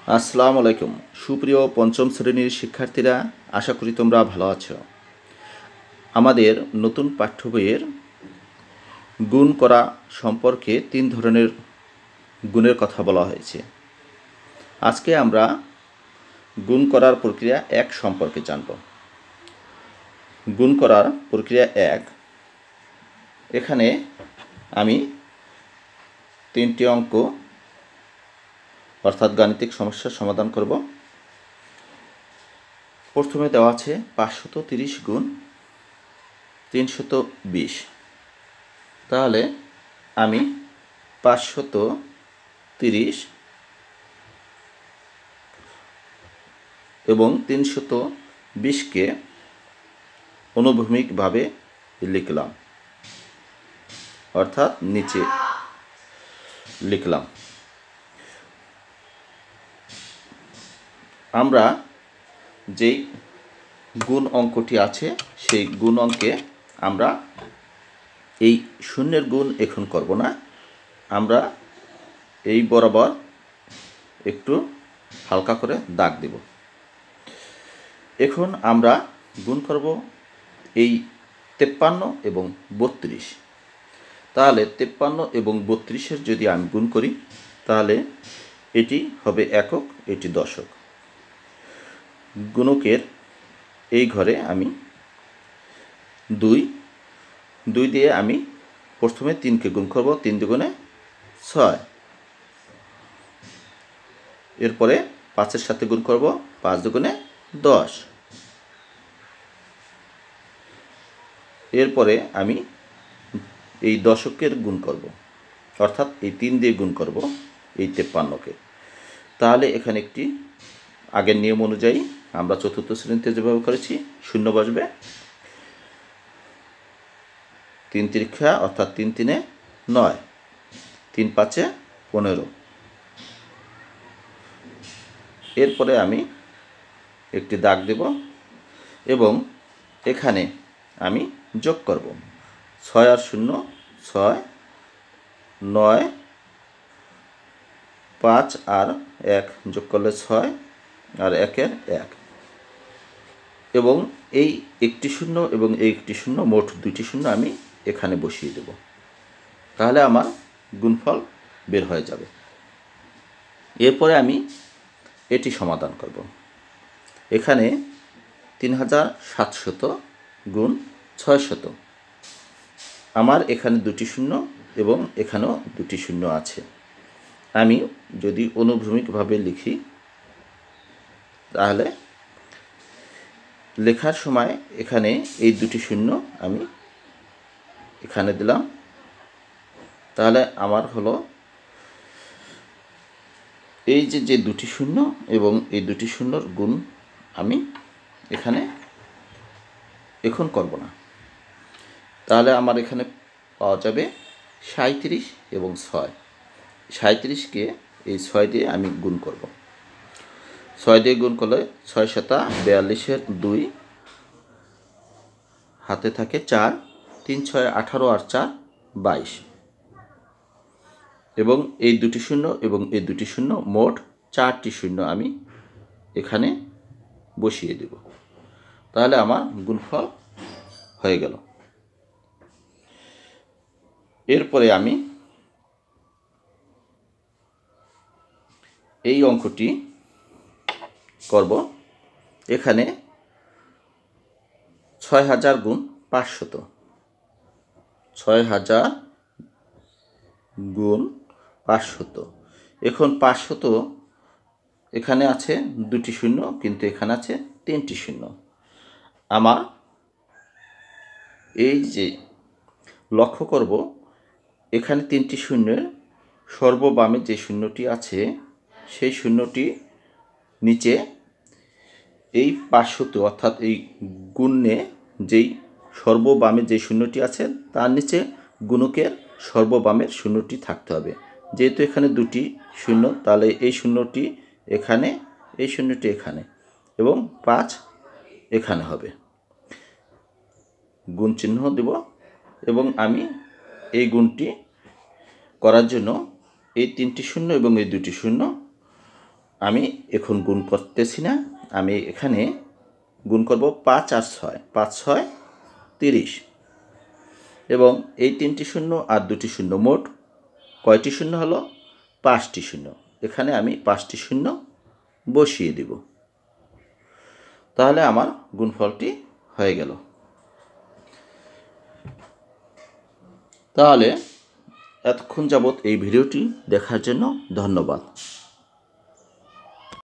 আসসালামু আলাইকুম। সুপ্রিয় পঞ্চম শ্রেণীর শিক্ষার্থীরা, আশা করি তোমরা ভালো আছো। আমাদের নতুন পাঠ্য বইয়ের গুণ করা সম্পর্কে 3 ধরনের গুণের কথা বলা হয়েছে। আজকে আমরা গুণ করার প্রক্রিয়া 1 সম্পর্কে জানব। গুণ করার প্রক্রিয়া 1, এখানে আমি 3টি অঙ্ক অর্থাৎ গাণিতিক সমস্যার সমাধান করব। প্রথমে দেওয়া আছে 530 গুণ 320। তাহলে আমি 530 এবং 320কে অনুভূমিকভাবে লিখলাম, অর্থাৎ নিচে লিখলাম। আমরা যেই গুণ অঙ্কটি আছে সেই গুণ অঙ্কে আমরা এই শূন্যের গুণ এখন করব না, আমরা এই বরাবর একটু হালকা করে দাগ দেব। এখন আমরা গুণ করব এই 53 এবং 32। তাহলে 53 এবং 32-এর যদি আমি গুণ করি তাহলে এটি হবে একক, এটি দশক। গুণকের এই ঘরে আমি 2 দিয়ে আমি প্রথমে 3কে গুণ করব, 3 দুগুণে 6। এরপরে 5-এর সাথে গুণ করব, 5 দুগুণে 10। এরপরে আমি এই দশকের গুণ করব, অর্থাৎ এই 3 দিয়ে গুণ করব এই 53কে। তাহলে এখানে একটি আগের নিয়ম অনুযায়ী আমরা চতুর্থ শ্রেণীতে যেভাবে করেছি, শূন্য বসবে, 3 তিরিক্ষা অর্থাৎ 3 3-এ 9, 3 5-এ 15। এরপরে আমি একটি দাগ দেব এবং এখানে আমি যোগ করব 6 আর 0 6, 9, 5 আর 1 যোগ করলে 6 আর 1-এর 1, এবং এই একটি শূন্য এবং এই একটি শূন্য, মোট 2টি শূন্য আমি এখানে বসিয়ে দেব। তাহলে আমার গুণফল বের হয়ে যাবে। এরপরে আমি এটি সমাধান করব। এখানে 3700 গুণ 600। আমার এখানে 2টি শূন্য এবং এখানেও 2টি শূন্য আছে। আমি যদি অনুভূমিকভাবে লিখি তাহলে লেখার সময় এখানে এই 2টি শূন্য আমি এখানে দিলাম। তাহলে আমার হলো এই যে 2টি শূন্য এবং এই 2টি শূন্যর গুণ আমি এখানে এখন করব না। তাহলে আমার এখানে পাওয়া যাবে 37 এবং 6। 37কে এই 6 দিয়ে আমি গুণ করব। 6 দিয়ে গুণ করলে 6 7 42-এর 2, হাতে থাকে 4, 3 6 18 আর 4 22, এবং এই 2টি শূন্য এবং এই 2টি শূন্য, মোট 4টি শূন্য আমি এখানে বসিয়ে দেব। তাহলে আমার গুণফল হয়ে গেল। এরপরে আমি এই অঙ্কটি করব। এখানে 6000 গুণ 500, 6000 গুণ 500। এখন 500 এখানে আছে 2টি শূন্য, কিন্তু এখানে আছে 3টি শূন্য। আমার এই যে লক্ষ্য করব এখানে 3টি শূন্যের সর্ববামে যে শূন্যটি আছে সেই শূন্যটি নিচে এই 500 অর্থাৎ এই গুণে যেই সর্ববামে যে শূন্যটি আছে তার নিচে গুণকের সর্ববামের শূন্যটি থাকতে হবে। যেহেতু এখানে 2টি শূন্য, তাহলে এই শূন্যটি এখানে, এই শূন্যটি এখানে, এবং 5 এখানে হবে। গুণ চিহ্ন দেব এবং আমি এই গুণটি করার জন্য এই 3টি শূন্য এবং এই 2টি শূন্য আমি এখন গুণ করতেছি না, আমি এখানে গুণ করব 5 আর 6, 5 6 30 এবং এই 3টি শূন্য আর 2টি শূন্য, মোট কয়টি শূন্য হলো? 5টি শূন্য। এখানে আমি 5টি শূন্য বসিয়ে দেব, তাহলে আমার গুণফলটি হয়ে গেল। তাহলে এতক্ষণ যাবৎ এই ভিডিওটি দেখার জন্য ধন্যবাদ।